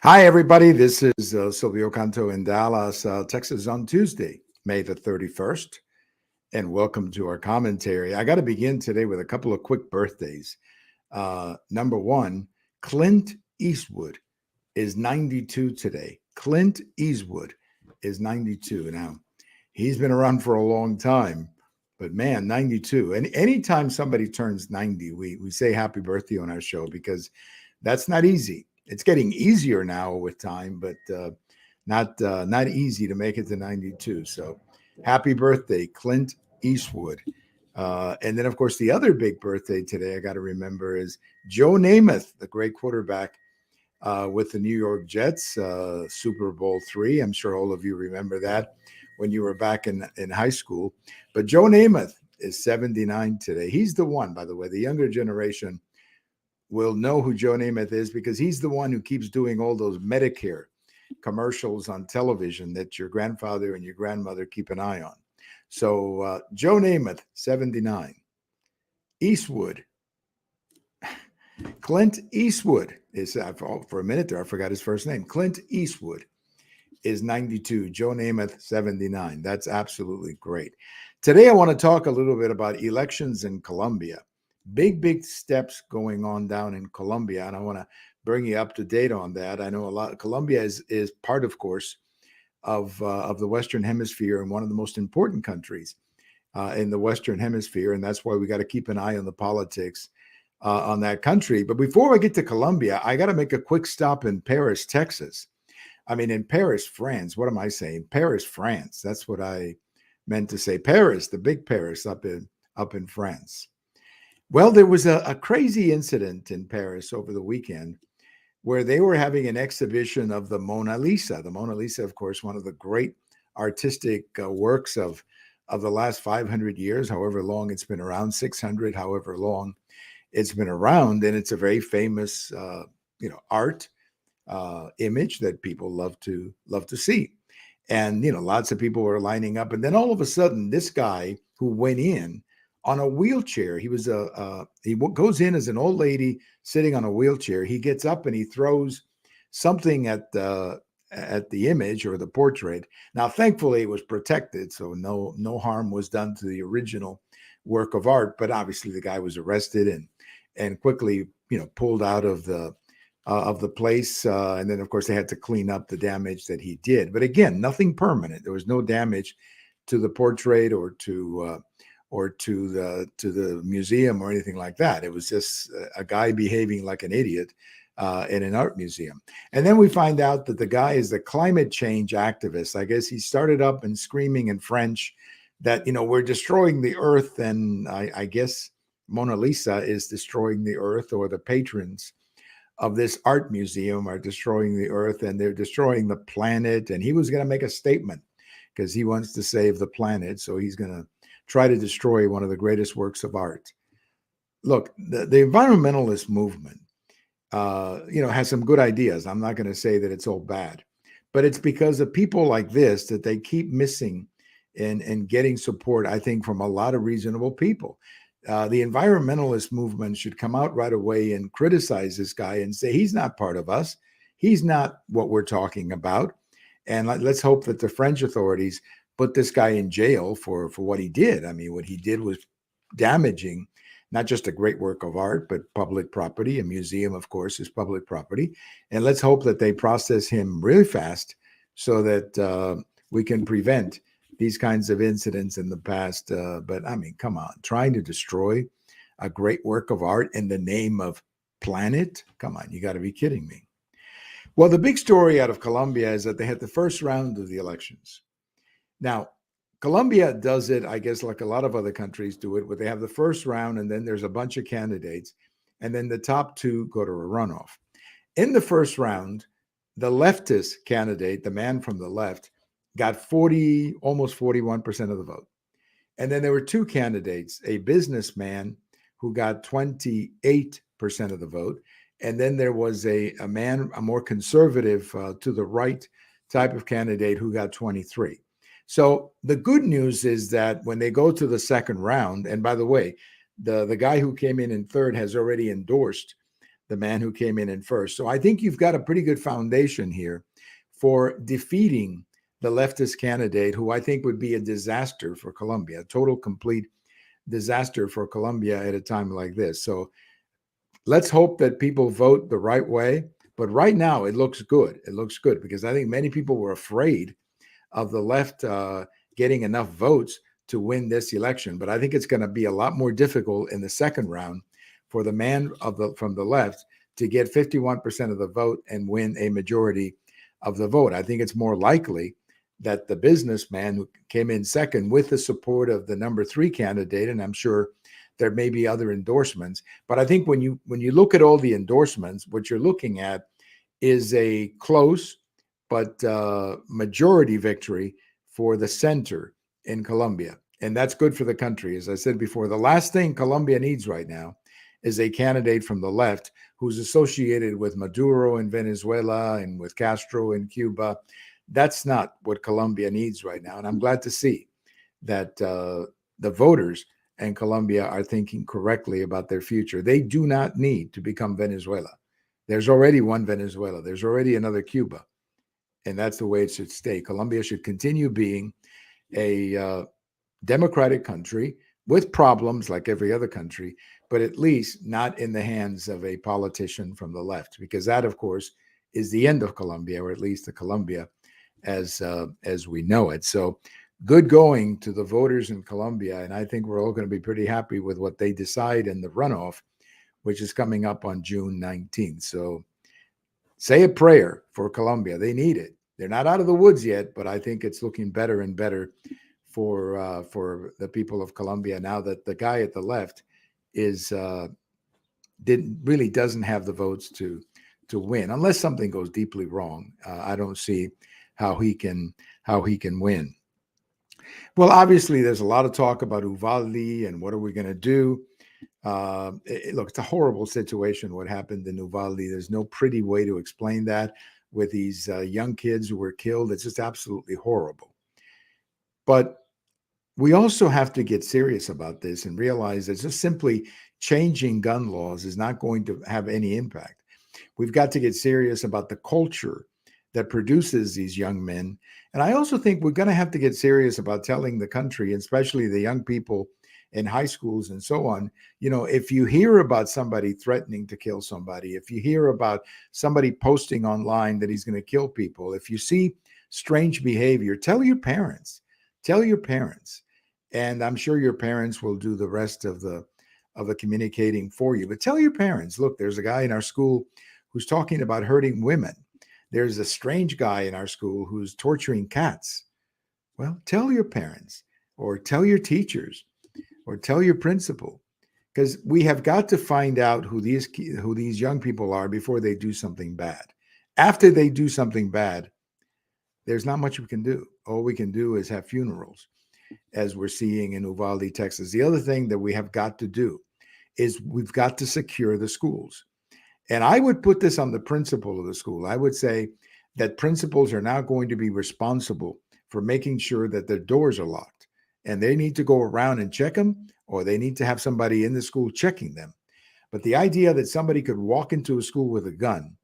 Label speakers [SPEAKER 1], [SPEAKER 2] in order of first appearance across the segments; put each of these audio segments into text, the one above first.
[SPEAKER 1] Hi, everybody. This is Silvio Canto in Dallas, Texas on Tuesday, May the 31st. And welcome to our commentary. I got to begin today with a couple of quick birthdays. Number one, Clint Eastwood is 92 today. Clint Eastwood is 92. Now, he's been around for a long time, but man, 92. And anytime somebody turns 90, we say happy birthday on our show because that's not easy. It's getting easier now with time, but not easy to make it to 92. So happy birthday, Clint Eastwood. And then, of course, the other big birthday today I got to remember is Joe Namath, the great quarterback with the New York Jets, Super Bowl III. I'm sure all of you remember that when you were back in high school. But Joe Namath is 79 today. He's the one, by the way, the younger generation will know who Joe Namath is because he's the one who keeps doing all those Medicare commercials on television that your grandfather and your grandmother keep an eye on. So Joe Namath, 79. Eastwood, Clint Eastwood is, for a minute there, I forgot his first name. Clint Eastwood is 92. Joe Namath, 79. That's absolutely great. Today, I want to talk a little bit about elections in Colombia. Big steps going on down in Colombia, and I want to bring you up to date on that. I know a lot. Colombia is part, of course, of the Western Hemisphere and one of the most important countries in the Western Hemisphere, and that's why we got to keep an eye on the politics on that country. But before I get to Colombia, I got to make a quick stop in Paris, Texas. I mean, in Paris, France. What am I saying? Paris, France. That's what I meant to say. Paris, the big Paris up in France. Well, there was a crazy incident in Paris over the weekend where they were having an exhibition of the Mona Lisa. The Mona Lisa, of course, one of the great artistic works of the last 500 years, however long it's been around, 600, however long it's been around. And it's a very famous, art image that people love to see. And, lots of people were lining up. And then all of a sudden, this guy who went in on a wheelchair, he goes in as an old lady sitting on a wheelchair. He gets up and he throws something at the image or the portrait. Now, thankfully, it was protected, so no harm was done to the original work of art. But obviously, the guy was arrested and quickly, pulled out of the place. And then, of course, they had to clean up the damage that he did. But again, nothing permanent. There was no damage to the portrait or to the museum or anything like that. It was just a guy behaving like an idiot in an art museum. And then we find out that the guy is a climate change activist. I guess he started up and screaming in French that, we're destroying the earth. And I guess Mona Lisa is destroying the earth, or the patrons of this art museum are destroying the earth, and they're destroying the planet. And he was going to make a statement because he wants to save the planet. So he's going to try to destroy one of the greatest works of art. Look, the environmentalist movement, has some good ideas. I'm not going to say that it's all bad, but it's because of people like this that they keep missing and getting support, I think, from a lot of reasonable people. The environmentalist movement should come out right away and criticize this guy and say, he's not part of us. He's not what we're talking about. And let's hope that the French authorities put this guy in jail for what he did. I mean, what he did was damaging not just a great work of art, but public property. A museum, of course, is public property. And let's hope that they process him really fast so that we can prevent these kinds of incidents in the past. But I mean, come on, trying to destroy a great work of art in the name of planet? Come on, you got to be kidding me. Well, the big story out of Colombia is that they had the first round of the elections. Now, Colombia does it, I guess, like a lot of other countries do it, where they have the first round and then there's a bunch of candidates, and then the top two go to a runoff. In the first round, the leftist candidate, the man from the left, got almost 41% of the vote. And then there were two candidates, a businessman who got 28% of the vote. And then there was a more conservative to the right type of candidate who got 23. So the good news is that when they go to the second round, and by the way, the guy who came in third has already endorsed the man who came in first. So I think you've got a pretty good foundation here for defeating the leftist candidate, who I think would be a disaster for Colombia, a total, complete disaster for Colombia at a time like this. So let's hope that people vote the right way. But right now, it looks good. It looks good because I think many people were afraid of the left getting enough votes to win this election. But I think it's going to be a lot more difficult in the second round for the man from the left to get 51% of the vote and win a majority of the vote. I think it's more likely that the businessman who came in second with the support of the number 3 candidate, and I'm sure there may be other endorsements, but I think when you look at all the endorsements, what you're looking at is a close but majority victory for the center in Colombia. And that's good for the country. As I said before, the last thing Colombia needs right now is a candidate from the left who's associated with Maduro in Venezuela and with Castro in Cuba. That's not what Colombia needs right now. And I'm glad to see that the voters in Colombia are thinking correctly about their future. They do not need to become Venezuela. There's already one Venezuela. There's already another Cuba. And that's the way it should stay. Colombia should continue being a democratic country with problems like every other country, but at least not in the hands of a politician from the left, because that, of course, is the end of Colombia, or at least the Colombia as we know it. So good going to the voters in Colombia. And I think we're all going to be pretty happy with what they decide in the runoff, which is coming up on June 19th. So say a prayer for Colombia. They need it. They're not out of the woods yet, but I think it's looking better and better for the people of Colombia now that the guy at the left doesn't have the votes to win, unless something goes deeply wrong. I don't see how he can win. Well, obviously, there's a lot of talk about Uvalde and what are we going to do. Look, it's a horrible situation what happened in Uvalde. There's no pretty way to explain that with these young kids who were killed. It's just absolutely horrible. But we also have to get serious about this and realize that just simply changing gun laws is not going to have any impact. We've got to get serious about the culture that produces these young men. And I also think we're going to have to get serious about telling the country, especially the young people in high schools and so on, if you hear about somebody threatening to kill somebody, if you hear about somebody posting online that he's going to kill people, if you see strange behavior, tell your parents. And I'm sure your parents will do the rest of the communicating for you. But tell your parents, look, there's a guy in our school who's talking about hurting women. There's a strange guy in our school who's torturing cats. Well, tell your parents or tell your teachers or tell your principal, because we have got to find out who these young people are before they do something bad. After they do something bad, there's not much we can do. All we can do is have funerals, as we're seeing in Uvalde, Texas. The other thing that we have got to do is we've got to secure the schools. And I would put this on the principal of the school. I would say that principals are now going to be responsible for making sure that their doors are locked. And they need to go around and check them, or they need to have somebody in the school checking them. But the idea that somebody could walk into a school with a gun,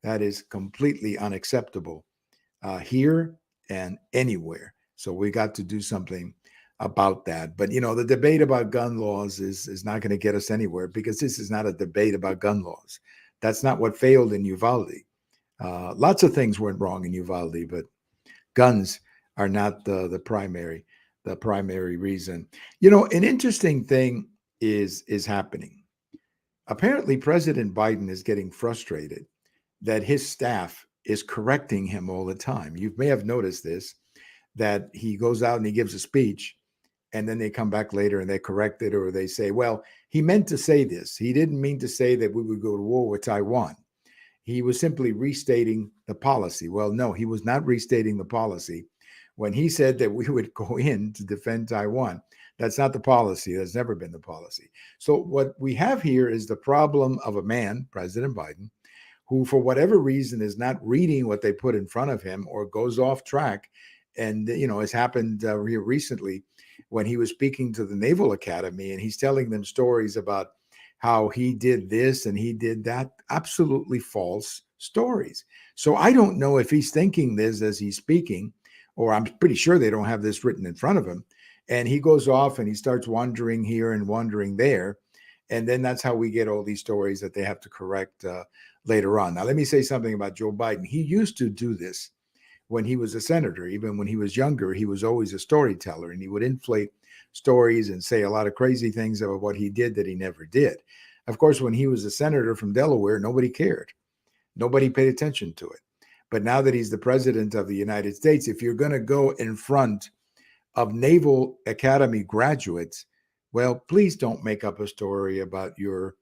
[SPEAKER 1] that is completely unacceptable here and anywhere. So we got to do something about that. But, the debate about gun laws is not going to get us anywhere, because this is not a debate about gun laws. That's not what failed in Uvalde. Lots of things went wrong in Uvalde, but guns are not the primary reason. An interesting thing is happening. Apparently, President Biden is getting frustrated that his staff is correcting him all the time. You may have noticed this, that he goes out and he gives a speech, and then they come back later and they correct it, or they say, well, he meant to say this. He didn't mean to say that we would go to war with Taiwan. He was simply restating the policy. Well, no, he was not restating the policy. When he said that we would go in to defend Taiwan, that's not the policy. That's never been the policy. So what we have here is the problem of a man, President Biden, who for whatever reason is not reading what they put in front of him, or goes off track. And, it's happened here recently when he was speaking to the Naval Academy, and he's telling them stories about how he did this and he did that. Absolutely false stories. So I don't know if he's thinking this as he's speaking, or I'm pretty sure they don't have this written in front of him. And he goes off and he starts wandering here and wandering there. And then that's how we get all these stories that they have to correct later on. Now, let me say something about Joe Biden. He used to do this when he was a senator. Even when he was younger, he was always a storyteller, and he would inflate stories and say a lot of crazy things about what he did that he never did. Of course, when he was a senator from Delaware, nobody cared. Nobody paid attention to it. But now that he's the president of the United States, if you're going to go in front of Naval Academy graduates, well, please don't make up a story about your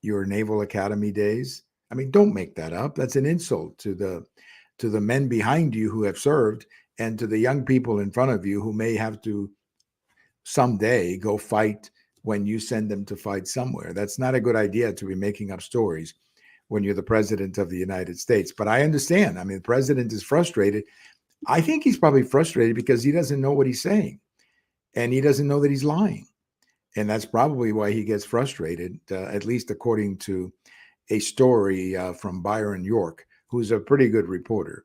[SPEAKER 1] Naval Academy days. I mean, don't make that up. That's an insult to the men behind you who have served, and to the young people in front of you who may have to someday go fight when you send them to fight somewhere. That's not a good idea, to be making up stories when you're the president of the United States. But I understand. I mean, the president is frustrated. I think he's probably frustrated because he doesn't know what he's saying, and he doesn't know that he's lying. And that's probably why he gets frustrated, at least according to a story from Byron York, who's a pretty good reporter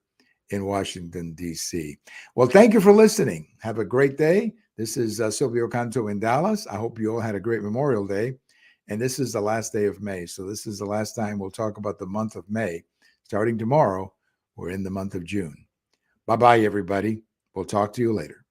[SPEAKER 1] in Washington, D.C. Well, thank you for listening. Have a great day. This is Silvio Canto in Dallas. I hope you all had a great Memorial Day. And this is the last day of May. So this is the last time we'll talk about the month of May. Starting tomorrow, we're in the month of June. Bye-bye, everybody. We'll talk to you later.